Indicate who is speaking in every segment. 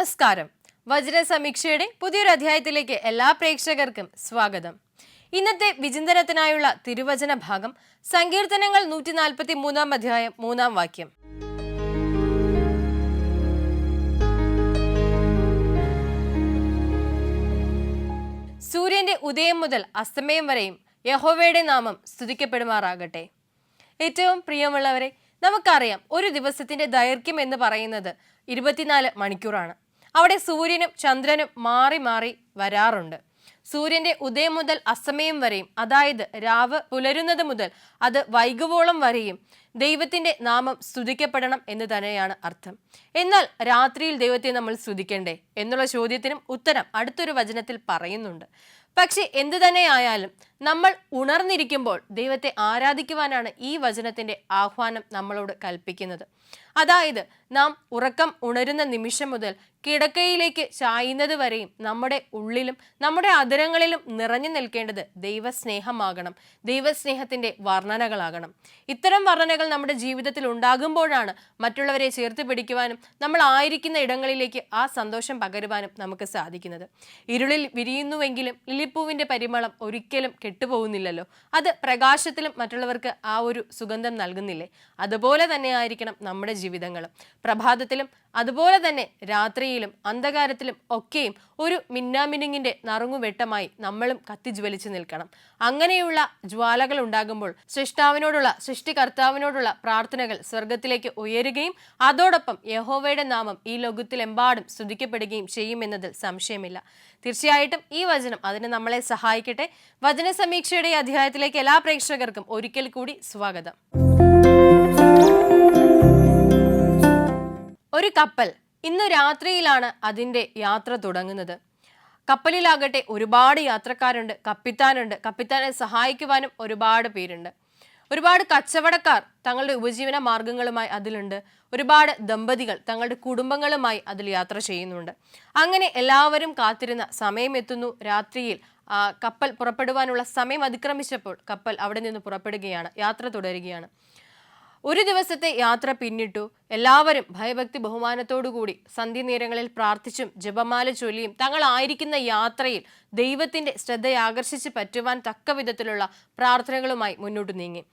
Speaker 1: നമസ്കാരം. വചന സമീക്ഷയുടെ പുതിയൊരു അധ്യായത്തിലേക്ക് എല്ലാ പ്രേക്ഷകർക്കും സ്വാഗതം. ഇന്നത്തെ വിചിന്തനത്തിനായുള്ള തിരുവചന ഭാഗം സങ്കീർത്തനങ്ങൾ 143 അധ്യായം 3 വാക്യം. സൂര്യന്റെ ഉദയം മുതൽ അസ്തമയം വരെയും യഹോവയുടെ നാമം സ്തുതിക്കപ്പെടുമാറാകട്ടെ. ഏറ്റവും പ്രിയമുള്ളവരെ, നമുക്കറിയാം ഒരു ദിവസത്തിന്റെ ദൈർഘ്യം എന്ന് പറയുന്നത് 24 മണിക്കൂറാണ്. അവിടെ സൂര്യനും ചന്ദ്രനും മാറി മാറി വരാറുണ്ട്. സൂര്യന്റെ ഉദയം മുതൽ അസ്തമയം വരെയും, അതായത് രാവ് പുലരുന്നത് മുതൽ അത് വൈകുവോളം വരെയും ദൈവത്തിന്റെ നാമം സ്തുതിക്കപ്പെടണം എന്ന് തന്നെയാണ് അർത്ഥം. എന്നാൽ രാത്രിയിൽ ദൈവത്തെ നമ്മൾ സ്തുതിക്കണ്ടേ എന്നുള്ള ചോദ്യത്തിനും ഉത്തരം അടുത്തൊരു വചനത്തിൽ പറയുന്നുണ്ട്. പക്ഷെ എന്തു തന്നെയായാലും നമ്മൾ ഉണർന്നിരിക്കുമ്പോൾ ദൈവത്തെ ആരാധിക്കുവാനാണ് ഈ വചനത്തിന്റെ ആഹ്വാനം നമ്മളോട് കൽപ്പിക്കുന്നത്. അതായത് നാം ഉറക്കം ഉണരുന്ന നിമിഷം മുതൽ കിടക്കയിലേക്ക് ചായുന്നത് വരെയും നമ്മുടെ ഉള്ളിലും നമ്മുടെ അധരങ്ങളിലും നിറഞ്ഞു നിൽക്കേണ്ടത് ദൈവസ്നേഹമാകണം, ദൈവസ്നേഹത്തിന്റെ വർണ്ണനകളാകണം. ഇത്തരം വർണ്ണനകൾ നമ്മുടെ ജീവിതത്തിൽ ഉണ്ടാകുമ്പോഴാണ് മറ്റുള്ളവരെ ചേർത്ത് പിടിക്കുവാനും നമ്മൾ ആയിരിക്കുന്ന ഇടങ്ങളിലേക്ക് ആ സന്തോഷം പകരുവാനും നമുക്ക് സാധിക്കുന്നത്. ഇരുളിൽ വിരിയുന്നുവെങ്കിലും ലില്ലിപ്പൂവിന്റെ പരിമളം ഒരിക്കലും കെട്ടുപോകുന്നില്ലല്ലോ. അത് പ്രകാശത്തിലും മറ്റുള്ളവർക്ക് ആ ഒരു സുഗന്ധം നൽകുന്നില്ലേ? അതുപോലെ തന്നെ ആയിരിക്കണം നമ്മുടെ ജീവിതങ്ങളും. പ്രഭാതത്തിലും അതുപോലെ തന്നെ രാത്രിയിലും അന്ധകാരത്തിലും ഒക്കെയും ഒരു മിന്നാമിനുങ്ങിന്റെ നറുങ്ങുവെട്ടമായി നമ്മളും കത്തിജ്വലിച്ചു നിൽക്കണം. അങ്ങനെയുള്ള ജ്വാലകൾ ഉണ്ടാകുമ്പോൾ സൃഷ്ടികർത്താവിനോടുള്ള പ്രാർത്ഥനകൾ സ്വർഗത്തിലേക്ക് ഉയരുകയും അതോടൊപ്പം യഹോവയുടെ നാമം ഈ ലോകത്തിലെമ്പാടും സ്തുതിക്കപ്പെടുകയും ചെയ്യുമെന്നതിൽ സംശയമില്ല. തീർച്ചയായിട്ടും ഈ വചനം അതിന് നമ്മളെ സഹായിക്കട്ടെ. വചന സമീക്ഷയുടെ അധ്യായത്തിലേക്ക് എല്ലാ പ്രേക്ഷകർക്കും ഒരിക്കൽ കൂടി സ്വാഗതം. ഒരു കപ്പൽ ഇന്ന് രാത്രിയിലാണ് അതിൻ്റെ യാത്ര തുടങ്ങുന്നത്. കപ്പലിലാകട്ടെ ഒരുപാട് യാത്രക്കാരുണ്ട്, കപ്പിത്താനെ സഹായിക്കുവാനും ഒരുപാട് പേരുണ്ട്. ഒരുപാട് കച്ചവടക്കാർ തങ്ങളുടെ ഉപജീവന മാർഗങ്ങളുമായി അതിലുണ്ട്. ഒരുപാട് ദമ്പതികൾ തങ്ങളുടെ കുടുംബങ്ങളുമായി അതിൽ യാത്ര ചെയ്യുന്നുണ്ട്. അങ്ങനെ എല്ലാവരും കാത്തിരുന്ന സമയം എത്തുന്നു. രാത്രിയിൽ കപ്പൽ പുറപ്പെടുവാനുള്ള സമയം അതിക്രമിച്ചപ്പോൾ കപ്പൽ അവിടെ നിന്ന് പുറപ്പെടുകയാണ്, യാത്ര തുടരുകയാണ്. ഒരു ദിവസത്തെ യാത്ര പിന്നിട്ടു. എല്ലാവരും ഭയഭക്തി ബഹുമാനത്തോടുകൂടി സന്ധ്യനേരങ്ങളിൽ പ്രാർത്ഥിച്ചും ജപമാല ചൊല്ലിയും തങ്ങളായിരിക്കുന്ന യാത്രയിൽ ദൈവത്തിന്റെ ശ്രദ്ധയാകർഷിച്ച് പറ്റുവാൻ തക്ക വിധത്തിലുള്ള പ്രാർത്ഥനകളുമായി മുന്നോട്ട് നീങ്ങി.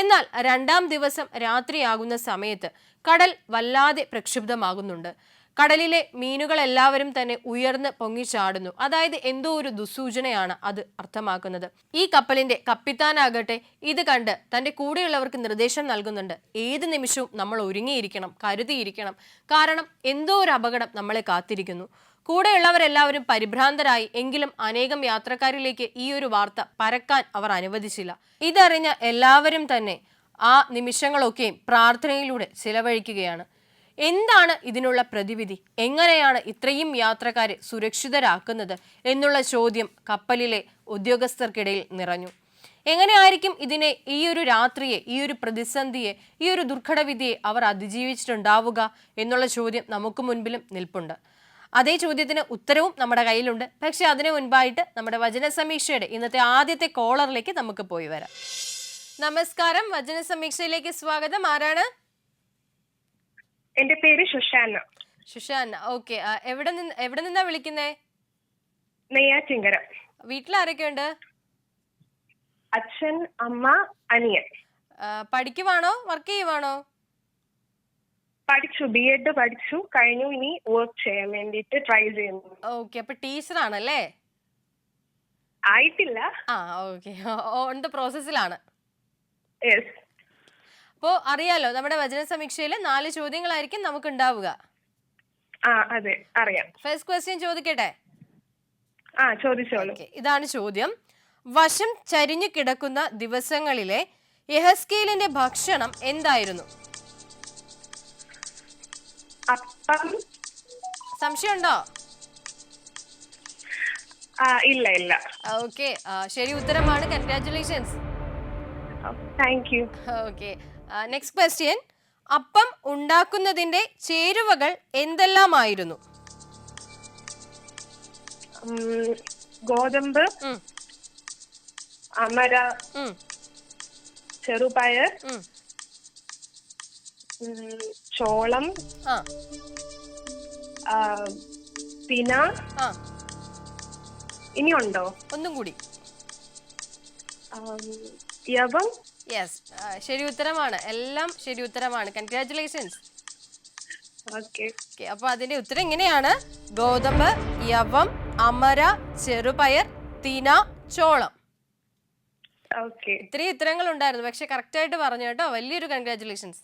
Speaker 1: എന്നാൽ രണ്ടാം ദിവസം രാത്രിയാകുന്ന സമയത്ത് കടൽ വല്ലാതെ പ്രക്ഷുബ്ധമാകുന്നുണ്ട്. കടലിലെ മീനുകൾ എല്ലാവരും തന്നെ ഉയർന്ന് പൊങ്ങിച്ചാടുന്നു. അതായത് എന്തോ ഒരു ദുസ്സൂചനയാണ് അത് അർത്ഥമാക്കുന്നത്. ഈ കപ്പലിന്റെ കപ്പിത്താനാകട്ടെ ഇത് കണ്ട് തന്റെ കൂടെയുള്ളവർക്ക് നിർദ്ദേശം നൽകുന്നുണ്ട്. ഏത് നിമിഷവും നമ്മൾ ഒരുങ്ങിയിരിക്കണം, കരുതിയിരിക്കണം. കാരണം എന്തോ ഒരു അപകടം നമ്മളെ കാത്തിരിക്കുന്നു. കൂടെയുള്ളവരെല്ലാവരും പരിഭ്രാന്തരായി. എങ്കിലും അനേകം യാത്രക്കാരിലേക്ക് ഈ ഒരു വാർത്ത പരക്കാൻ അവർ അനുവദിച്ചില്ല. ഇതറിഞ്ഞ എല്ലാവരും തന്നെ ആ നിമിഷങ്ങളൊക്കെയും പ്രാർത്ഥനയിലൂടെ ചിലവഴിക്കുകയാണ്. എന്താണ് ഇതിനുള്ള പ്രതിവിധി? എങ്ങനെയാണ് ഇത്രയും യാത്രക്കാരെ സുരക്ഷിതരാക്കുന്നത് എന്നുള്ള ചോദ്യം കപ്പലിലെ ഉദ്യോഗസ്ഥർക്കിടയിൽ നിറഞ്ഞു. എങ്ങനെയായിരിക്കും ഇതിനെ, ഈ ഒരു രാത്രിയെ, ഈ ഒരു പ്രതിസന്ധിയെ, ഈ ഒരു ദുർഘടവിധിയെ അവർ അതിജീവിച്ചിട്ടുണ്ടാവുക എന്നുള്ള ചോദ്യം നമുക്ക് മുൻപിലും നിൽപ്പുണ്ട്. അതേ ചോദ്യത്തിന് ഉത്തരവും നമ്മുടെ കയ്യിലുണ്ട്. പക്ഷെ അതിനു മുൻപായിട്ട് നമ്മുടെ വചന സമീക്ഷയുടെ ഇന്നത്തെ ആദ്യത്തെ കോളറിലേക്ക് നമുക്ക് പോയി വരാം. നമസ്കാരം, വചന സമീക്ഷയിലേക്ക് സ്വാഗതം. ആരാണ്?
Speaker 2: എന്റെ പേര് ശുഷാന.
Speaker 1: ശുഷാന, ഓക്കെ. എവിടെ നിന്നാ വിളിക്കുന്നേ?
Speaker 2: നെയ്യാറ്റിങ്കര.
Speaker 1: വീട്ടിൽ ആരൊക്കെയുണ്ട്?
Speaker 2: അച്ഛൻ, അമ്മ, അനിയൻ.
Speaker 1: പഠിക്കുവാണോ വർക്ക് ചെയ്യുവാണോ?
Speaker 2: പഠിച്ചു, BEd പഠിച്ചു കഴിഞ്ഞു. ഇനി വർക്ക് ചെയ്യാൻ വേണ്ടിട്ട് ട്രൈ ചെയ്യുന്നു.
Speaker 1: ഓക്കെ, അപ്പൊ ടീച്ചർ ആണല്ലേ?
Speaker 2: ആയിട്ടില്ല.
Speaker 1: ഓക്കെ, ഓൺ ദ പ്രോസസ്സിലാണ്.
Speaker 2: യെസ്.
Speaker 1: അപ്പോ അറിയാലോ, നമ്മുടെ വചന സമീക്ഷയിൽ 4 ചോദ്യങ്ങളായിരിക്കും നമുക്ക് ഉണ്ടാവുക.
Speaker 2: അതെ, അറിയാം.
Speaker 1: ഫസ്റ്റ് ക്വസ്റ്റ്യൻ ചോദിക്കട്ടെ?
Speaker 2: ചോദിച്ചോളൂ.
Speaker 1: ഇതാണ് ചോദ്യം. വശം ചരിഞ്ഞു കിടക്കുന്ന ദിവസങ്ങളിലെ യെഹെസ്കേലിന്റെ ഭക്ഷണം എന്തായിരുന്നു?
Speaker 2: അപ്പം.
Speaker 1: സംശയമുണ്ടോ?
Speaker 2: ഇല്ല ഇല്ല.
Speaker 1: ഓക്കെ, ശരി ഉത്തരമാണ്. Congratulations.
Speaker 2: Thank you.
Speaker 1: Okay, next question. അപ്പം ഉണ്ടാക്കുന്നതിന്റെ ചേരുവകൾ എന്തെല്ലാമായിരുന്നു?
Speaker 2: ഗോതമ്പ്, അമര, ചെറുപയർ, ചോളം, തിന.
Speaker 1: ആ
Speaker 2: ഇനിയുണ്ടോ?
Speaker 1: ഒന്നും കൂടി.
Speaker 2: യവം.
Speaker 1: യെസ്, ശരി ഉത്തരമാണ്. എല്ലാം ശരി ഉത്തരമാണ്. കൺഗ്രാറ്റുലേഷൻസ്.
Speaker 2: ഓക്കെ.
Speaker 1: അപ്പൊ അതിന്റെ ഉത്തരം ഇങ്ങനെയാണ്: ഗോതമ്പ്, യവം, അമര, ചെറുപയർ, തിന, ചോളം. ഇത്രയും ഉത്തരങ്ങൾ ഉണ്ടായിരുന്നു, പക്ഷെ കറക്റ്റ് ആയിട്ട് പറഞ്ഞു കേട്ടോ. വലിയൊരു കൺഗ്രാറ്റുലേഷൻസ്.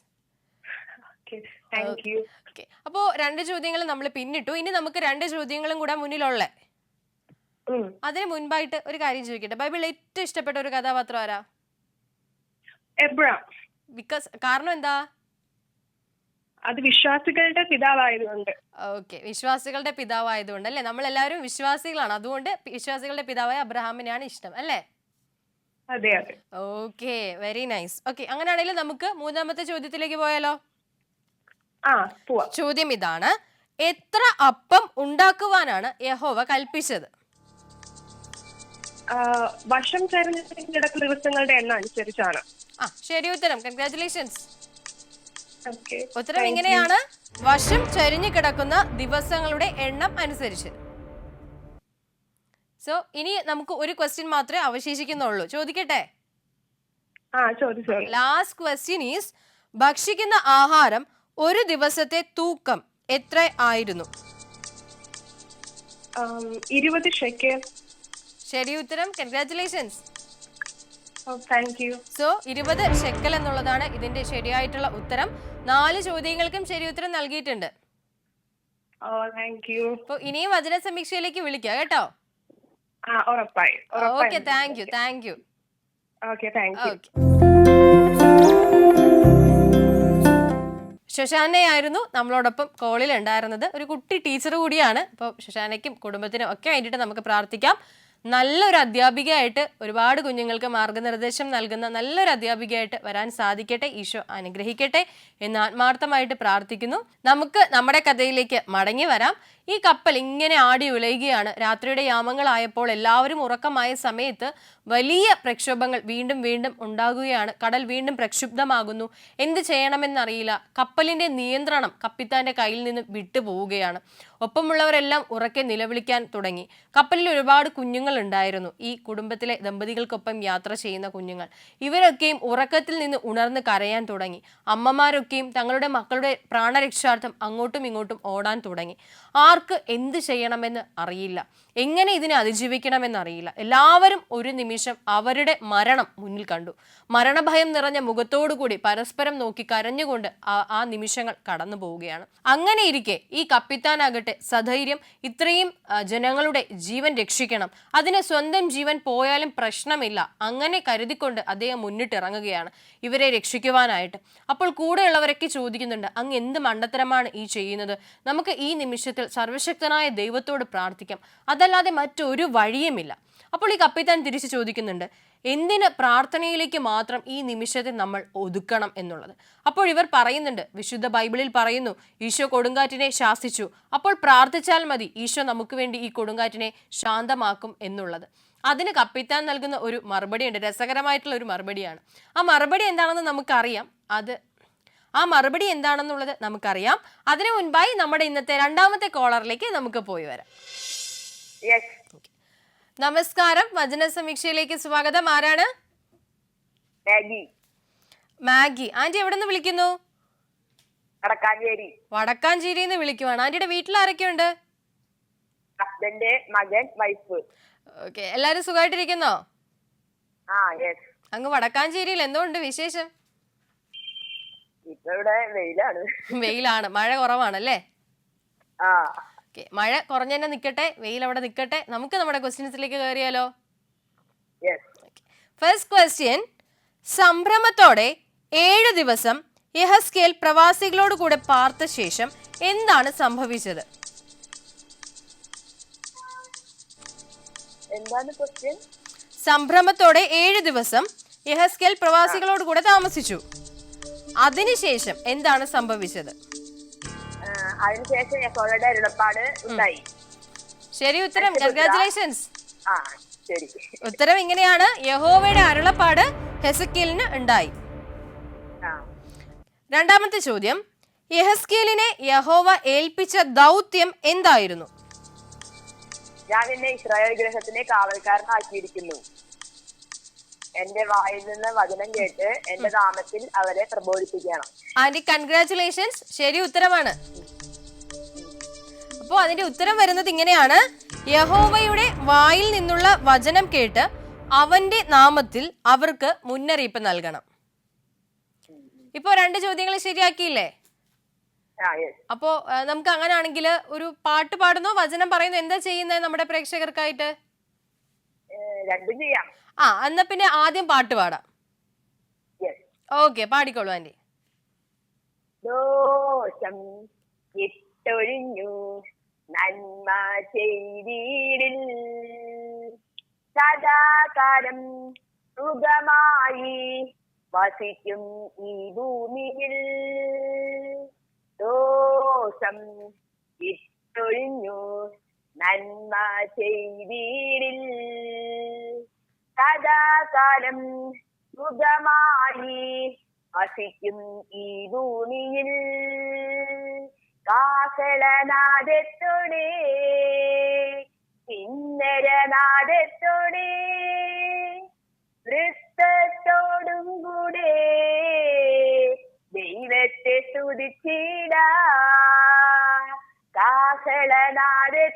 Speaker 1: അപ്പോ 2 ചോദ്യങ്ങൾ നമ്മൾ പിന്നിട്ടു. ഇനി നമുക്ക് 2 ചോദ്യങ്ങളും കൂടെ മുന്നിലുള്ള. അതിന് മുൻപായിട്ട് ഒരു കാര്യം ചോദിക്കട്ടെ, ബൈബിളിൽ ഏറ്റവും ഇഷ്ടപ്പെട്ട ഒരു കഥാപാത്രം ആരാ?
Speaker 2: എബ്രഹാം.
Speaker 1: കാരണം എന്താ?
Speaker 2: അത് വിശ്വാസികളുടെ പിതാവായതുകൊണ്ട്.
Speaker 1: ഓക്കെ, വിശ്വാസികളുടെ പിതാവായതുകൊണ്ട് അല്ലേ? നമ്മളെല്ലാവരും വിശ്വാസികളാണ്, അതുകൊണ്ട് വിശ്വാസികളുടെ പിതാവായ അബ്രഹാമിനെയാണ് ഇഷ്ടം അല്ലേ?
Speaker 2: അതെ അതെ.
Speaker 1: Okay, very nice. ഓക്കെ, അങ്ങനെയാണെങ്കിൽ നമുക്ക് 3ാമത്തെ ചോദ്യത്തിലേക്ക് പോയാലോ? ചോദ്യം ഇതാണ്: എത്ര അപ്പം ഉണ്ടാക്കുവാനാണ് യഹോവ കൽപ്പിച്ചത്?
Speaker 2: വർഷം കിടക്കുന്ന ദിവസങ്ങളുടെ എണ്ണം അനുസരിച്ചാണ്.
Speaker 1: ശരി ഉത്തരം. കൺഗ്രാറ്റുലേഷൻസ്. ഉത്തരം ഇങ്ങനെയാണ്: വർഷം ചരിഞ്ഞു കിടക്കുന്ന ദിവസങ്ങളുടെ എണ്ണം അനുസരിച്ച്. സോ ഇനി നമുക്ക് ഒരു ക്വസ്റ്റ്യൻ മാത്രമേ അവശേഷിക്കുന്നുള്ളൂ. ചോദിക്കട്ടെ? ലാസ്റ്റ് ക്വസ്റ്റ്യൻ ഈസ്: ഭക്ഷിക്കുന്ന ആഹാരം ഒരു ദിവസത്തെ തൂക്കം എത്ര ആയിരുന്നു?
Speaker 2: 20 ഷെക്കൽ.
Speaker 1: ശരി ഉത്തരം. കൺഗ്രാറ്റുലേഷൻസ്.
Speaker 2: സോ
Speaker 1: 20 ഷെക്കൽ എന്നുള്ളതാണ് ഇതിന്റെ ശരിയായിട്ടുള്ള ഉത്തരം. 4 ചോദ്യങ്ങൾക്കും ശരി ഉത്തരം നൽകിയിട്ടുണ്ട്. അപ്പൊ ഇനിയും വചന സമീക്ഷയിലേക്ക് വിളിക്കാം കേട്ടോ. Okay, thank you. ശശാനയായിരുന്നു നമ്മളോടൊപ്പം കോളിൽ ഉണ്ടായിരുന്നത്. ഒരു കുട്ടി ടീച്ചർ കൂടിയാണ്. അപ്പോൾ ശശാനയ്ക്കും കുടുംബത്തിനും ഒക്കെ വേണ്ടിയിട്ട് നമുക്ക് പ്രാർത്ഥിക്കാം. നല്ലൊരു അധ്യാപികയായിട്ട്, ഒരുപാട് കുഞ്ഞുങ്ങൾക്ക് മാർഗനിർദ്ദേശം നൽകുന്ന നല്ലൊരു അധ്യാപികയായിട്ട് വരാൻ സാധിക്കട്ടെ. ഈശോ അനുഗ്രഹിക്കട്ടെ എന്ന് ആത്മാർത്ഥമായിട്ട് പ്രാർത്ഥിക്കുന്നു. നമുക്ക് നമ്മുടെ കഥയിലേക്ക് മടങ്ങി വരാം. ഈ കപ്പൽ ഇങ്ങനെ ആടി ഉലയുകയാണ്. രാത്രിയുടെ യാമങ്ങളായപ്പോൾ എല്ലാവരും ഉറക്കമായ സമയത്ത് വലിയ പ്രക്ഷോഭങ്ങൾ വീണ്ടും വീണ്ടും ഉണ്ടാകുകയാണ്. കടൽ വീണ്ടും പ്രക്ഷുബ്ധമാകുന്നു. എന്ത് ചെയ്യണമെന്നറിയില്ല. കപ്പലിന്റെ നിയന്ത്രണം കപ്പിത്താന്റെ കയ്യിൽ നിന്ന് വിട്ടുപോവുകയാണ്. ഒപ്പമുള്ളവരെല്ലാം ഉറക്കെ നിലവിളിക്കാൻ തുടങ്ങി. കപ്പലിൽ ഒരുപാട് കുഞ്ഞുങ്ങൾ ഉണ്ടായിരുന്നു. ഈ കുടുംബത്തിലെ ദമ്പതികൾക്കൊപ്പം യാത്ര ചെയ്യുന്ന കുഞ്ഞുങ്ങൾ. ഇവരൊക്കെയും ഉറക്കത്തിൽ നിന്ന് ഉണർന്ന് കരയാൻ തുടങ്ങി. അമ്മമാരൊക്കെയും തങ്ങളുടെ മക്കളുടെ പ്രാണരക്ഷാർത്ഥം അങ്ങോട്ടും ഇങ്ങോട്ടും ഓടാൻ തുടങ്ങി. ആർക്ക് എന്ത് ചെയ്യണമെന്ന് അറിയില്ല, എങ്ങനെ ഇതിനെ അതിജീവിക്കണമെന്നറിയില്ല. എല്ലാവരും ഒരു നിമിഷം അവരുടെ മരണം മുന്നിൽ കണ്ടു. മരണഭയം നിറഞ്ഞ മുഖത്തോടുകൂടി പരസ്പരം നോക്കി കരഞ്ഞുകൊണ്ട് ആ നിമിഷങ്ങൾ കടന്നു പോവുകയാണ്. അങ്ങനെ ഇരിക്കെ ഈ കപ്പിത്താനാകട്ടെ സധൈര്യം ഇത്രയും ജനങ്ങളുടെ ജീവൻ രക്ഷിക്കണം, അതിന് സ്വന്തം ജീവൻ പോയാലും പ്രശ്നമില്ല, അങ്ങനെ കരുതിക്കൊണ്ട് അദ്ദേഹം മുന്നിട്ടിറങ്ങുകയാണ് ഇവരെ രക്ഷിക്കുവാനായിട്ട്. അപ്പോൾ കൂടെയുള്ളവരൊക്കെ ചോദിക്കുന്നുണ്ട്, അങ്ങ് എന്ത് മണ്ടത്തരമാണ് ഈ ചെയ്യുന്നത്? നമുക്ക് ഈ നിമിഷത്തിൽ സർവശക്തനായ ദൈവത്തോട് പ്രാർത്ഥിക്കാം, അതല്ലാതെ മറ്റൊരു വഴിയുമില്ല. അപ്പോൾ ഈ കപ്പിത്താൻ തിരിച്ചു ചോദിക്കുന്നുണ്ട്, എന്തിന് പ്രാർത്ഥനയിലേക്ക് മാത്രം ഈ നിമിഷത്തെ നമ്മൾ ഒതുക്കണം എന്നുള്ളത്. അപ്പോൾ ഇവർ പറയുന്നുണ്ട്, വിശുദ്ധ ബൈബിളിൽ പറയുന്നു, ഈശോ കൊടുങ്കാറ്റിനെ ശാസിച്ചു, അപ്പോൾ പ്രാർത്ഥിച്ചാൽ മതി, ഈശോ നമുക്ക് വേണ്ടി ഈ കൊടുങ്കാറ്റിനെ ശാന്തമാക്കും എന്നുള്ളത്. അതിന് കപ്പിത്താൻ നൽകുന്ന ഒരു മറുപടിയുണ്ട്, രസകരമായിട്ടുള്ള ഒരു മറുപടിയാണ്. ആ മറുപടി എന്താണെന്ന് നമുക്കറിയാം. ആ മറുപടി എന്താണെന്നുള്ളത് നമുക്കറിയാം. അതിനു മുൻപായി നമ്മുടെ ഇന്നത്തെ 2ാമത്തെ കോളറിലേക്ക് നമുക്ക് പോയി വരാം. നമസ്കാരം, വചന സമീക്ഷയിലേക്ക് സ്വാഗതം. ആരാണ്? മാഗി. ആന്റി എവിടെ നിന്ന് വിളിക്കുന്നു? വടക്കാഞ്ചേരിന്ന് വിളിക്കുവാണ്. ആന്റിയുടെ വീട്ടിൽ ആരൊക്കെയുണ്ട്?
Speaker 3: ഹസ്ബൻഡ്, മകൻ, വൈഫ്.
Speaker 1: ഓക്കെ, എല്ലാരും സുഖമായിട്ടിരിക്കുന്നോ? അങ്ങ് വടക്കാഞ്ചേരിയിൽ എന്തുകൊണ്ട് വിശേഷം? വെയിലാണ്, മഴ കുറവാണല്ലേ? മഴ കുറഞ്ഞു തന്നെ നിൽക്കട്ടെ, വെയിൽ അവിടെ നിൽക്കട്ടെ. നമുക്ക് നമ്മുടെ ക്വസ്റ്റ്യൻസിലേക്ക് കയറിയാലോ? ഫസ്റ്റ് ക്വസ്റ്റ്യൻ: സംഭ്രമത്തോടെ 7 ദിവസം യെഹസ്കേൽ പ്രവാസികളോട് കൂടെ പാർത്ത ശേഷം എന്താണ് സംഭവിച്ചത്? സംഭ്രമത്തോടെ 7 ദിവസം യെഹസ്കേൽ പ്രവാസികളോട് കൂടെ താമസിച്ചു. അതിനുശേഷം എന്താണ് സംഭവിച്ചത്?
Speaker 3: അതിനുശേഷം യഹോവയുടെ അരുളപ്പാട് ഉണ്ടായി.
Speaker 1: ശരി ഉത്തരം. കൺഗ്രാറ്റുലേഷൻസ്. ഉത്തരം ഇങ്ങനെയാണ്: യഹോവയുടെ അരുളപ്പാട് ഹെസക്കേലിന് ഉണ്ടായി. 2ാമത്തെ ചോദ്യം: യെഹസ്കേലിനെ യഹോവ ഏൽപ്പിച്ച ദൗത്യം എന്തായിരുന്നു?
Speaker 3: ഞാൻ എന്നെ ഇസ്രായേൽ ഗ്രഹത്തിനെ കാവൽക്കാരനാക്കിയിരിക്കുന്നു. എന്റെ വായിൽ നിന്ന് വചനം കേട്ട് എന്റെ നാമത്തിൽ അവരെ പ്രബോധിപ്പിക്കണം.
Speaker 1: ആന്റി കൺഗ്രാറ്റുലേഷൻസ്, ശരി ഉത്തരമാണ്. അപ്പോ അതിന്റെ ഉത്തരം വരുന്നത് ഇങ്ങനെയാണ്: യഹോവയുടെ വായിൽ നിന്നുള്ള വചനം കേട്ട് അവന്റെ നാമത്തിൽ അവർക്ക് മുന്നറിയിപ്പ് നൽകണം. ഇപ്പോ 2 ചോദ്യങ്ങൾ ശരിയാക്കിയില്ലേ? അപ്പോ നമുക്ക് അങ്ങനെയാണെങ്കിൽ ഒരു പാട്ട് പാടുന്നോ വചനം പറയുന്നോ എന്താ ചെയ്യുന്നത് നമ്മുടെ പ്രേക്ഷകർക്കായിട്ട്?
Speaker 3: രണ്ടും ചെയ്യാം.
Speaker 1: എന്നാ പിന്നെ ആദ്യം പാട്ട് പാടാം. ഓക്കെ, പാടിക്കോളൂ ആന്റി.
Speaker 3: ദോഷം ഇട്ടൊഴിഞ്ഞു നന്മ ചെയ്തിടിൽ സദാകാലം സുഖമായി വസിക്കും ഈ ഭൂമിയിൽ. ദോഷം ഇട്ടൊഴിഞ്ഞു നന്മ ചെയ്തിടിൽ സദാകാലം സുഖമായി വസിക്കും ഈ ഭൂമിയിൽ. കാഹളനാദത്തോടെ കിന്നരനാദത്തോടെ വൃത്തത്തോടും കൂടെ ദൈവത്തെ സ്തുതിച്ചിടാ. കാഹളനാദത്തോടെ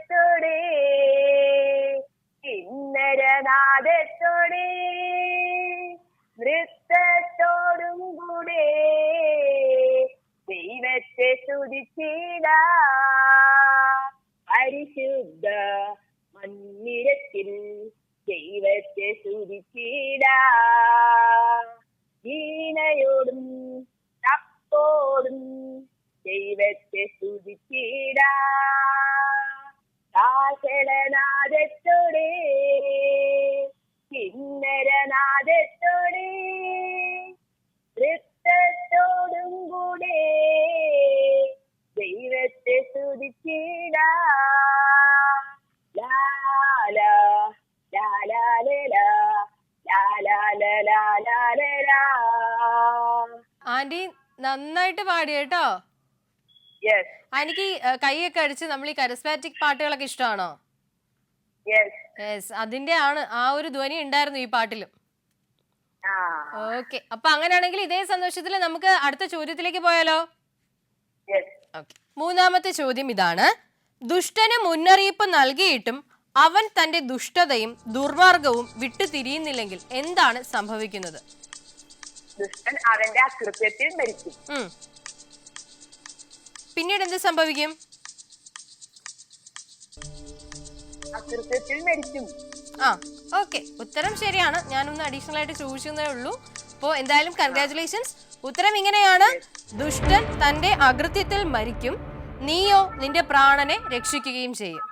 Speaker 3: കിന്നരനാദത്തോടെ വൃത്തത്തോടും കൂടെ ദൈവത്തെ സ്തുതിച്ചിടാ. പരിശുദ്ധ മന്ദിരത്തിൽ ദൈവത്തെ സ്തുതിച്ചിടാ. വീണയോടും തപ്പോടും ദൈവത്തെ സ്തുതിച്ചിടാ. കാഹളനാദത്തോടെ കിന്നരനാദത്തോടെ വൃത്തത്തോടും കൂടെ ദൈവത്തെ സ്തുതിച്ചിടാ. ലാലാ ലാലാ ലാലാ.
Speaker 1: ആന്റി നന്നായിട്ട് പാടി കേട്ടോ. എനിക്ക് കൈയൊക്കെ അടിച്ച് നമ്മൾ ഈ കരസ്മാറ്റിക് പാട്ടുകളൊക്കെ ഇഷ്ടമാണോ? യെസ്, അതിന്റെ ആണ് ആ ഒരു ധ്വനി ഉണ്ടായിരുന്നു ഈ പാട്ടിലും. ഓക്കെ, അപ്പൊ അങ്ങനെയാണെങ്കിൽ ഇതേ സന്തോഷത്തിൽ നമുക്ക് അടുത്ത ചോദ്യത്തിലേക്ക് പോയാലോ? മൂന്നാമത്തെ ചോദ്യം ഇതാണ്: ദുഷ്ടന് മുന്നറിയിപ്പ് നൽകിയിട്ടും അവൻ തന്റെ ദുഷ്ടതയും ദുർമാർഗവും വിട്ടുതിരിയുന്നില്ലെങ്കിൽ എന്താണ് സംഭവിക്കുന്നത്?
Speaker 3: ദുഷ്ടൻ അവന്റെ അകൃത്യത്തിൽ മരിക്കും.
Speaker 1: പിന്നീട് എന്ത് സംഭവിക്കും?
Speaker 3: അകൃത്യത്തിൽ മരിക്കും.
Speaker 1: ഓക്കെ, ഉത്തരം ശരിയാണ്. ഞാനൊന്ന് അഡീഷണൽ ആയിട്ട് ചോദിച്ചതേ ഉള്ളൂ. അപ്പോ എന്തായാലും കൺഗ്രാറ്റുലേഷൻസ്. ഉത്തരം ഇങ്ങനെയാണ്: ദുഷ്ടൻ തന്റെ അകൃത്യത്തിൽ മരിക്കും, നീയോ നിന്റെ പ്രാണനെ രക്ഷിക്കുകയും ചെയ്യും.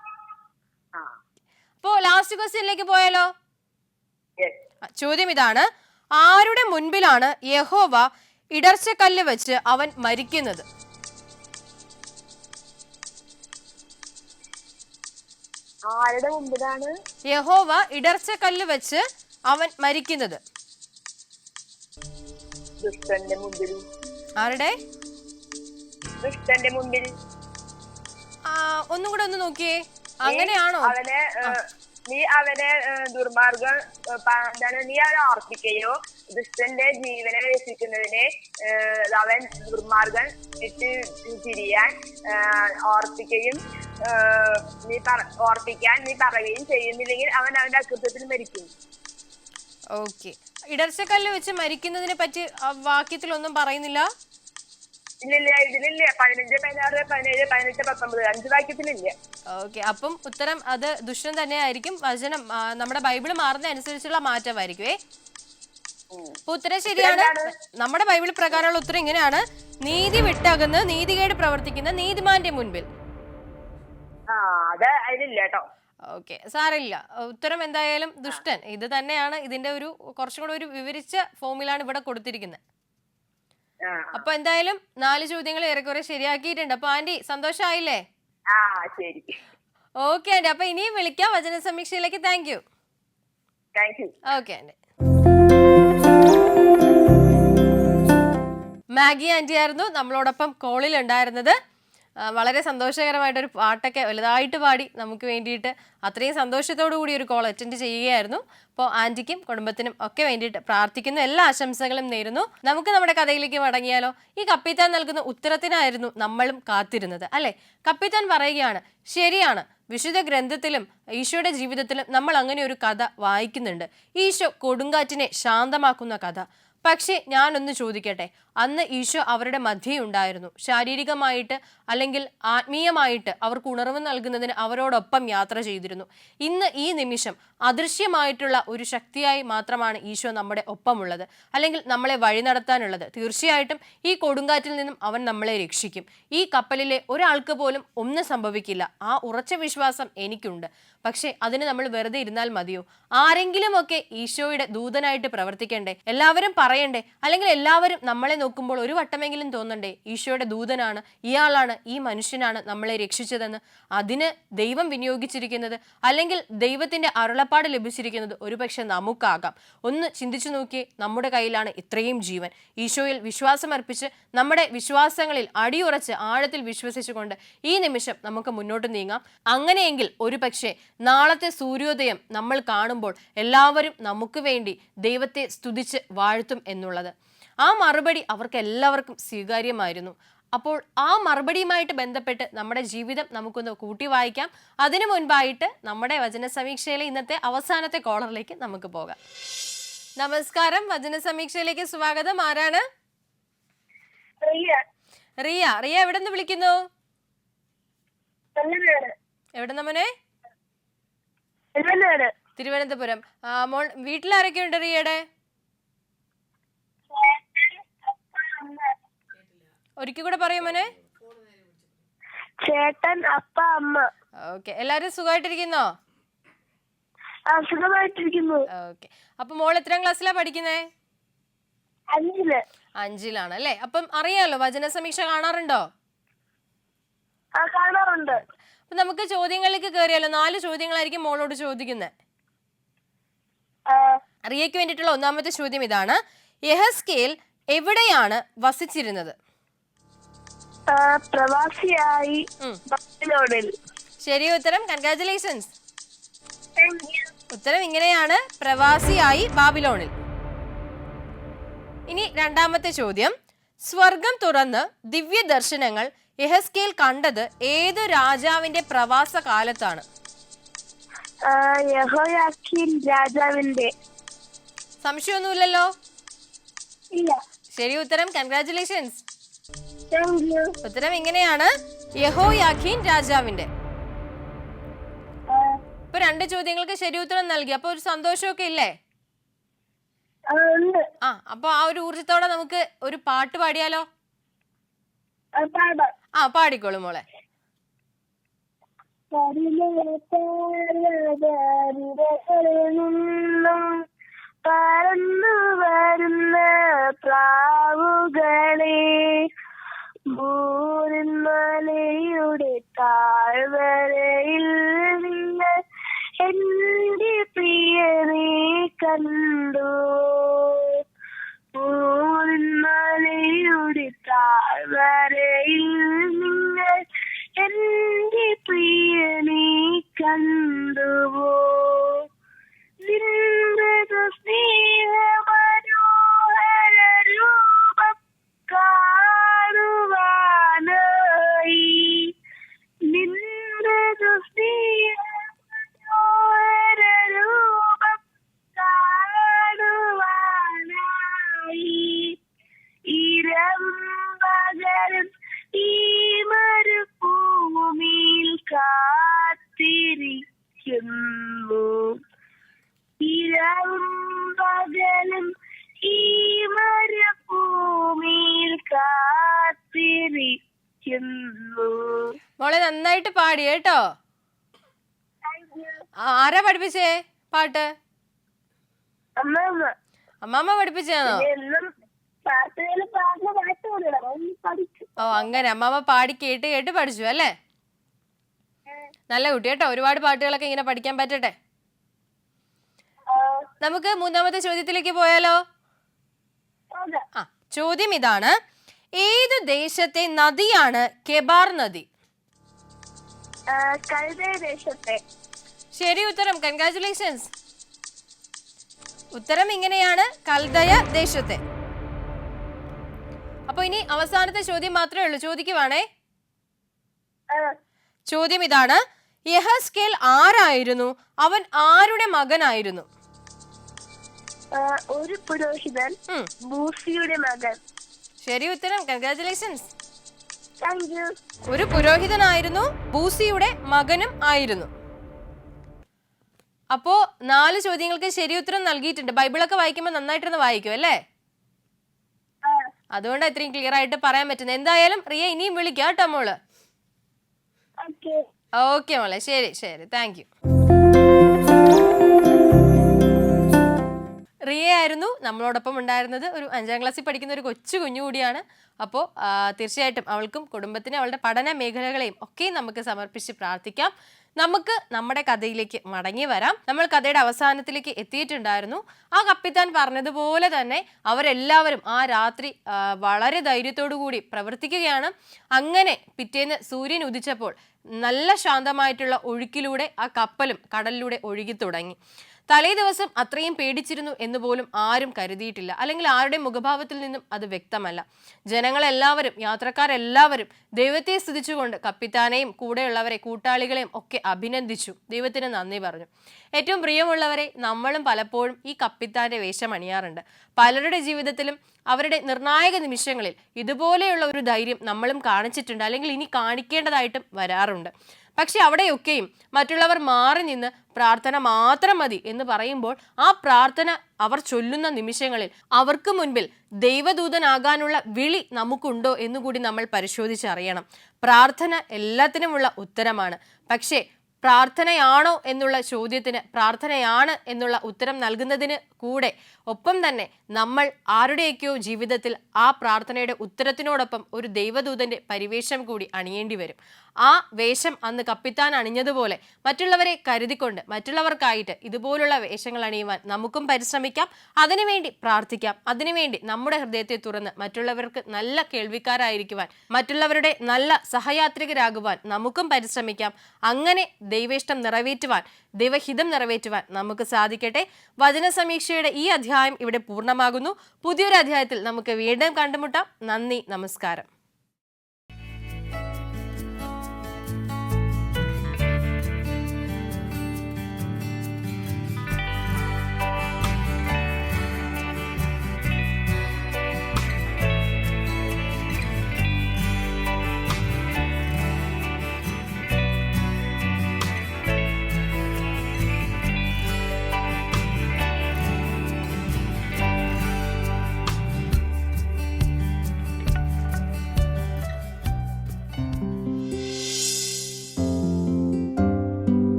Speaker 1: അപ്പോ ലാസ്റ്റ് ക്വസ്റ്റ്യനിലേക്ക് പോയാലോ? ചോദ്യം ഇതാണ്: ആരുടെ മുൻപിലാണ് യഹോവ ഇടർച്ചക്കല്ല് വെച്ച് അവൻ മരിക്കുന്നത്?
Speaker 3: ആരുടെ മുമ്പിലാണ്
Speaker 1: യഹോവ ഇടർച്ചക്കല്ല് വെച്ച് അവൻ മരിക്കുന്നത്?
Speaker 3: ദുഷ്ടന്റെ മുമ്പിൽ.
Speaker 1: ആരുടെ?
Speaker 3: ദുഷ്ടന്റെ മുമ്പിൽ.
Speaker 1: ഒന്നും കൂടെ ഒന്ന് നോക്കിയേ, അങ്ങനെയാണോ?
Speaker 3: നീ അവനെ ദുർമാർഗം എന്താണ്, നീ അവനെ ഓർപ്പിക്കുകയോ ദുഷ്ടന്റെ ജീവനെ രക്ഷിക്കുന്നതിനെ അവൻ ദുർമാർഗം വിട്ട് തിരിയാൻ ഓർപ്പിക്കാൻ നീ പറയുകയും ചെയ്യുന്നില്ലെങ്കിൽ അവൻ അവന്റെ അകൃത്യത്തിൽ മരിക്കും.
Speaker 1: ഓക്കെ, ഇടർച്ചക്കല്ല് വെച്ച് മരിക്കുന്നതിനെ പറ്റി വാക്യത്തിലൊന്നും പറയുന്നില്ല.
Speaker 3: ഇല്ലില്ല, ഇതിലില്ല. 15, 16, 17, 18, 19 5 വാക്യത്തിലില്ല.
Speaker 1: ഓക്കെ, അപ്പം ഉത്തരം അത് ദുഷ്ടൻ തന്നെ ആയിരിക്കും. വചനം നമ്മുടെ ബൈബിള് മാറുന്ന അനുസരിച്ചുള്ള മാറ്റമായിരിക്കുവേ. അപ്പൊ ഉത്തരം ശരിയാണ്. നമ്മുടെ ബൈബിൾ പ്രകാരമുള്ള ഉത്തരം ഇങ്ങനെയാണ്: നീതി വിട്ടകന്ന് നീതികേട് പ്രവർത്തിക്കുന്ന നീതിമാന്റെ മുൻപിൽ. ഓക്കെ, സാറില്ല. ഉത്തരം എന്തായാലും ദുഷ്ടൻ ഇത് തന്നെയാണ്. ഇതിന്റെ ഒരു കുറച്ചും കൂടെ ഒരു വിവരിച്ച ഫോമിലാണ് ഇവിടെ കൊടുത്തിരിക്കുന്നത്. അപ്പൊ എന്തായാലും 4 ചോദ്യങ്ങൾ ഏറെക്കുറെ ശരിയാക്കിയിട്ടുണ്ട്. അപ്പൊ ആന്റി സന്തോഷമായില്ലേ? ഓക്കെ ആന്റി, അപ്പൊ ഇനിയും വിളിക്കാം വചന സമീക്ഷയിലേക്ക്. Thank you. Okay aunty. Maggie aunty ആയിരുന്നു നമ്മളോടൊപ്പം കോളിൽ ഉണ്ടായിരുന്നത്. വളരെ സന്തോഷകരമായിട്ടൊരു പാട്ടൊക്കെ വലുതായിട്ട് പാടി നമുക്ക് വേണ്ടിയിട്ട് അത്രയും സന്തോഷത്തോടു കൂടി ഒരു കോൾ അറ്റൻഡ് ചെയ്യുകയായിരുന്നു. അപ്പോൾ ആൻറ്റിക്കും കുടുംബത്തിനും ഒക്കെ വേണ്ടിയിട്ട് പ്രാർത്ഥിക്കുന്നു. എല്ലാ ആശംസകളും നേരുന്നു. നമുക്ക് നമ്മുടെ കഥയിലേക്ക് മടങ്ങിയാലോ? ഈ കപ്പിത്താൻ നൽകുന്ന ഉത്തരത്തിനായിരുന്നു നമ്മളും കാത്തിരുന്നത്, അല്ലെ? കപ്പിത്താൻ പറയുകയാണ്, ശരിയാണ്, വിശുദ്ധ ഗ്രന്ഥത്തിലും ഈശോയുടെ ജീവിതത്തിലും നമ്മൾ അങ്ങനെ ഒരു കഥ വായിക്കുന്നുണ്ട്. ഈശോ കൊടുങ്കാറ്റിനെ ശാന്തമാക്കുന്ന കഥ. പക്ഷേ ഞാനൊന്ന് ചോദിക്കട്ടെ, അന്ന് ഈശോ അവരുടെ മധ്യേ ഉണ്ടായിരുന്നു. ശാരീരികമായിട്ട് അല്ലെങ്കിൽ ആത്മീയമായിട്ട് അവർക്ക് ഉണർവ് നൽകുന്നതിന് അവരോടൊപ്പം യാത്ര ചെയ്തിരുന്നു. ഇന്ന് ഈ നിമിഷം അദൃശ്യമായിട്ടുള്ള ഒരു ശക്തിയായി മാത്രമാണ് ഈശോ നമ്മുടെ ഒപ്പമുള്ളത്, അല്ലെങ്കിൽ നമ്മളെ വഴി നടത്താനുള്ളത്. തീർച്ചയായിട്ടും ഈ കൊടുങ്കാറ്റിൽ നിന്നും അവൻ നമ്മളെ രക്ഷിക്കും. ഈ കപ്പലിലെ ഒരാൾക്ക് പോലും ഒന്നും സംഭവിക്കില്ല. ആ ഉറച്ച വിശ്വാസം എനിക്കുണ്ട്. പക്ഷേ അതിന് നമ്മൾ വെറുതെ ഇരുന്നാൽ മതിയോ? ആരെങ്കിലുമൊക്കെ ഈശോയുടെ ദൂതനായിട്ട് പ്രവർത്തിക്കണ്ടേ? എല്ലാവരും പറയണ്ടേ? അല്ലെങ്കിൽ എല്ലാവരും നമ്മളെ നോക്കുമ്പോൾ ഒരു വട്ടമെങ്കിലും തോന്നണ്ടേ ഈശോയുടെ ദൂതനാണ്, ഇയാളാണ്, ഈ മനുഷ്യനാണ് നമ്മളെ രക്ഷിച്ചതെന്ന്? അതിന് ദൈവം വിനിയോഗിച്ചിരിക്കുന്നത്, അല്ലെങ്കിൽ ദൈവത്തിന്റെ അരുളപ്പാട് ലഭിച്ചിരിക്കുന്നത് ഒരുപക്ഷെ നമുക്കാകാം. ഒന്ന് ചിന്തിച്ചു നോക്കിയേ, നമ്മുടെ കയ്യിലാണ് ഇത്രയും ജീവൻ. ഈശോയിൽ വിശ്വാസം അർപ്പിച്ച് നമ്മുടെ വിശ്വാസങ്ങളിൽ അടിയുറച്ച് ആഴത്തിൽ വിശ്വസിച്ചുകൊണ്ട് ഈ നിമിഷം നമുക്ക് മുന്നോട്ട് നീങ്ങാം. അങ്ങനെയെങ്കിൽ ഒരുപക്ഷെ നാളത്തെ സൂര്യോദയം നമ്മൾ കാണുമ്പോൾ എല്ലാവരും നമുക്ക് വേണ്ടി ദൈവത്തെ സ്തുതിച്ച് വാഴ്ത്തും എന്നുള്ളത്. ആ മറുപടി അവർക്ക് എല്ലാവർക്കും സ്വീകാര്യമായിരുന്നു. അപ്പോൾ ആ മറുപടിയുമായിട്ട് ബന്ധപ്പെട്ട് നമ്മുടെ ജീവിതം നമുക്കൊന്ന് കൂട്ടി വായിക്കാം. അതിനു മുൻപായിട്ട് നമ്മുടെ വചന സമീക്ഷയിലെ ഇന്നത്തെ അവസാനത്തെ കോളറിലേക്ക് നമുക്ക് പോകാം. നമസ്കാരം, വചന സമീക്ഷയിലേക്ക് സ്വാഗതം. ആരാണ്? റിയ. റിയ എവിടെ നിന്ന് വിളിക്കുന്നു? എവിടെ നമ്മനെ? തിരുവനന്തപുരം. മോൾ വീട്ടിലാരൊക്കെയുണ്ട് റിയയുടെ? ഒരിക്കൽ കൂടെ പറയൂ മോനെ.
Speaker 2: ചേട്ടൻ, അപ്പ, അമ്മ.
Speaker 1: ഓക്കെ, എല്ലാരും സുഖമായിട്ടിരിക്കുന്നോ?
Speaker 2: സുഖമായിട്ടിരിക്കുന്നു.
Speaker 1: ഓക്കെ, അപ്പൊ മോൾ എത്രാം ക്ലാസ്സിലാ പഠിക്കുന്നേ? 5ലാണ് അല്ലേ? അപ്പം അറിയാലോ, വചന സമീക്ഷ കാണാറുണ്ടോ?
Speaker 2: കാണാറുണ്ട്.
Speaker 1: അപ്പൊ നമുക്ക് ചോദ്യങ്ങളിലേക്ക് കയറിയാലോ. 4 ചോദ്യങ്ങളായിരിക്കും മോളോട് ചോദിക്കുന്നത്. റിയയ്ക്ക് വേണ്ടിയിട്ടുള്ള ഒന്നാമത്തെ ചോദ്യം ഇതാണ്: യെഹസ്കേൽ എവിടെയാണ് വസിച്ചിരുന്നത്?
Speaker 2: പ്രവാസിയായി ബാബിലോണിൽ.
Speaker 1: ശരി ഉത്തരം, കൺഗ്രാറ്റുലേഷൻസ്. ഉത്തരം ഇങ്ങനെയാണ്, പ്രവാസിയായി ബാബിലോണിൽ. ഇനി രണ്ടാമത്തെ ചോദ്യം: സ്വർഗം തുറന്ന് ദിവ്യ ദർശനങ്ങൾ യെഹസ്കേൽ കണ്ടത് ഏത് രാജാവിന്റെ പ്രവാസ കാലത്താണ്?
Speaker 2: യഹോയാക്കീൻ രാജാവിന്റെ.
Speaker 1: സംശയമൊന്നുമില്ലല്ലോ?
Speaker 2: ഇല്ല.
Speaker 1: ശരി ഉത്തരം, കൺഗ്രാറ്റുലേഷൻസ്. ഉത്തരം ഇങ്ങനെയാണ്, യഹോയാക്കീൻ രാജാവിന്റെ. ഇപ്പൊ 2 ചോദ്യങ്ങൾക്ക് ശരി ഉത്തരം നൽകി. അപ്പൊ ഒരു സന്തോഷമൊക്കെ ഇല്ലേ? അപ്പൊ ആ ഒരു ഊർജത്തോടെ നമുക്ക് ഒരു പാട്ട് പാടിയാലോ? പാടിക്കോളൂ മോളെ.
Speaker 2: പറന്നു വരുന്ന പ്രാവുകളെ, മലയുടെ താഴ്വരയിൽ നിങ്ങൾ എന്റെ പ്രിയനെ കണ്ടു. മലയുടെ താഴ്വരയിൽ നിങ്ങൾ എന്റെ പ്രിയനെ കണ്ടുവോ? സ്നേഹമനോഹര രൂപം കാണുവാനായി, നിന്റെ സ്നേഹമനോഹര രൂപം കാണുവാനായി, ഇരവും പകലും ഈ മരുഭൂമിയിൽ കാത്തിരിക്കുന്നു. ഇരവും പകലും ഈ മരുഭൂമിയിൽ കാത്തിരിക്കുന്നു.
Speaker 1: മോളെ നന്നായിട്ട് പാടി കേട്ടോ. ആരാ പഠിപ്പിച്ചേ പാട്ട്? അമ്മാമ്മ പഠിപ്പിച്ചാണോ? ഓ അങ്ങനെ, അമ്മാമ്മ പാടി കേട്ട് കേട്ട് പഠിച്ചു അല്ലേ? നല്ല കുട്ടി കേട്ടോ. ഒരുപാട് പാട്ടുകളൊക്കെ ഇങ്ങനെ പഠിക്കാൻ പറ്റട്ടെ. നമുക്ക് മൂന്നാമത്തെ ചോദ്യത്തിലേക്ക് പോയാലോ? ചോദ്യം ഇതാണ്: ഏതു ദേശത്തെ നദിയാണ് കെബാർ നദി?
Speaker 2: കൽദയ ദേശത്തെ.
Speaker 1: ശരി ഉത്തരം, കൺഗ്രാറ്റുലേഷൻസ്. ഉത്തരം ഇങ്ങനെയാണ്, കൽദയ ദേശത്തെ. അപ്പൊ ഇനി അവസാനത്തെ ചോദ്യം മാത്രമേ ഉള്ളൂ, ചോദിക്കുവാണേ. ചോദ്യം ഇതാണ്, യെഹസ്കേൽ ആരായിരുന്നു? അവൻ ആരുടെ മകനായിരുന്നു?
Speaker 2: ഒരു പുരോഹിതൻ, ബൂസിയുടെ മകൻ.
Speaker 1: ശരി ഉത്തരം, കൺഗ്രാറ്റുലേഷൻസ്.
Speaker 2: Thank you.
Speaker 1: ഒരു പുരോഹിതനായിരുന്നു, ബൂസിയുടെ മകനും ആയിരുന്നു. അപ്പോ 4 ചോദ്യങ്ങൾക്ക് ശരി ഉത്തരം നൽകിയിട്ടുണ്ട്. ബൈബിളൊക്കെ വായിക്കുമ്പോൾ നന്നായിട്ടൊന്ന് വായിക്കും അല്ലേ? അതുകൊണ്ട് ഇത്രയും ക്ലിയർ ആയിട്ട് പറയാൻ പറ്റുന്നത്. എന്തായാലും റിയ ഇനിയും വിളിക്കാം കേട്ടോ മോള്. ഓക്കെ മോളെ, ശരി ശരി, താങ്ക് യു. റിയ ആയിരുന്നു നമ്മളോടൊപ്പം ഉണ്ടായിരുന്നത്. ഒരു 5ാം ക്ലാസ്സിൽ പഠിക്കുന്ന ഒരു കൊച്ചു കുഞ്ഞു കൂടിയാണ്. അപ്പോൾ തീർച്ചയായിട്ടും അവൾക്കും കുടുംബത്തിനും അവളുടെ പഠന മേഖലകളെയും ഒക്കെ നമുക്ക് സമർപ്പിച്ച് പ്രാർത്ഥിക്കാം. നമുക്ക് നമ്മുടെ കഥയിലേക്ക് മടങ്ങി വരാം. നമ്മൾ കഥയുടെ അവസാനത്തിലേക്ക് എത്തിയിട്ടുണ്ടായിരുന്നു. ആ കപ്പിത്താൻ പറഞ്ഞതുപോലെ തന്നെ അവരെല്ലാവരും ആ രാത്രി വളരെ ധൈര്യത്തോടു കൂടി പ്രവർത്തിക്കുകയാണ്. അങ്ങനെ പിറ്റേന്ന് സൂര്യൻ ഉദിച്ചപ്പോൾ നല്ല ശാന്തമായിട്ടുള്ള ഒഴുക്കിലൂടെ ആ കപ്പലും കടലിലൂടെ ഒഴുകി തുടങ്ങി. തലേ ദിവസം അത്രയും പേടിച്ചിരുന്നു എന്ന് പോലും ആരും കരുതിയിട്ടില്ല, അല്ലെങ്കിൽ ആരുടെ മുഖഭാവത്തിൽ നിന്നും അത് വ്യക്തമല്ല. ജനങ്ങളെല്ലാവരും, യാത്രക്കാരെല്ലാവരും ദൈവത്തെ സ്തുതിച്ചുകൊണ്ട് കപ്പിത്താനെയും കൂടെയുള്ളവരെ, കൂട്ടാളികളെയും ഒക്കെ അഭിനന്ദിച്ചു, ദൈവത്തിന് നന്ദി പറഞ്ഞു. ഏറ്റവും പ്രിയമുള്ളവരെ, നമ്മളും പലപ്പോഴും ഈ കപ്പിത്താന്റെ വേഷം അണിയാറുണ്ട്. പലരുടെ ജീവിതത്തിലും അവരുടെ നിർണായക നിമിഷങ്ങളിൽ ഇതുപോലെയുള്ള ഒരു ധൈര്യം നമ്മളും കാണിച്ചിട്ടുണ്ട്, അല്ലെങ്കിൽ ഇനി കാണിക്കേണ്ടതായിട്ടും വരാറുണ്ട്. പക്ഷെ അവിടെയൊക്കെയും മറ്റുള്ളവർ മാറി നിന്ന് പ്രാർത്ഥന മാത്രം മതി എന്ന് പറയുമ്പോൾ ആ പ്രാർത്ഥന അവർ ചൊല്ലുന്ന നിമിഷങ്ങളിൽ അവർക്ക് മുൻപിൽ ദൈവദൂതനാകാനുള്ള വിളി നമുക്കുണ്ടോ എന്നുകൂടി നമ്മൾ പരിശോധിച്ചറിയണം. പ്രാർത്ഥന എല്ലാത്തിനുമുള്ള ഉത്തരമാണ്. പക്ഷേ പ്രാർത്ഥനയാണോ എന്നുള്ള ചോദ്യത്തിന് പ്രാർത്ഥനയാണ് എന്നുള്ള ഉത്തരം നൽകുന്നതിന് കൂടെ ഒപ്പം തന്നെ നമ്മൾ ആരുടെയൊക്കെയോ ജീവിതത്തിൽ ആ പ്രാർത്ഥനയുടെ ഉത്തരത്തിനോടൊപ്പം ഒരു ദൈവദൂതന്റെ പരിവേഷം കൂടി അണിയേണ്ടി വരും. ആ വേഷം അന്ന് കപ്പിത്താൻ അണിഞ്ഞതുപോലെ മറ്റുള്ളവരെ കരുതിക്കൊണ്ട് മറ്റുള്ളവർക്കായിട്ട് ഇതുപോലുള്ള വേഷങ്ങൾ അണിയുവാൻ നമുക്കും പരിശ്രമിക്കാം. അതിനുവേണ്ടി പ്രാർത്ഥിക്കാം. അതിനുവേണ്ടി നമ്മുടെ ഹൃദയത്തെ തുറന്ന് മറ്റുള്ളവർക്ക് നല്ല കേൾവിക്കാരായിരിക്കുവാൻ, മറ്റുള്ളവരുടെ നല്ല സഹയാത്രികരാകുവാൻ നമുക്കും പരിശ്രമിക്കാം. അങ്ങനെ ദൈവേഷ്ടം നിറവേറ്റുവാൻ, ദൈവഹിതം നിറവേറ്റുവാൻ നമുക്ക് സാധിക്കട്ടെ. വചന സമീക്ഷയുടെ ഈ അധ്യായം ഇവിടെ പൂർണ്ണമാകുന്നു. പുതിയൊരു അധ്യായത്തിൽ നമുക്ക് വീണ്ടും കണ്ടുമുട്ടാം. നന്ദി, നമസ്കാരം.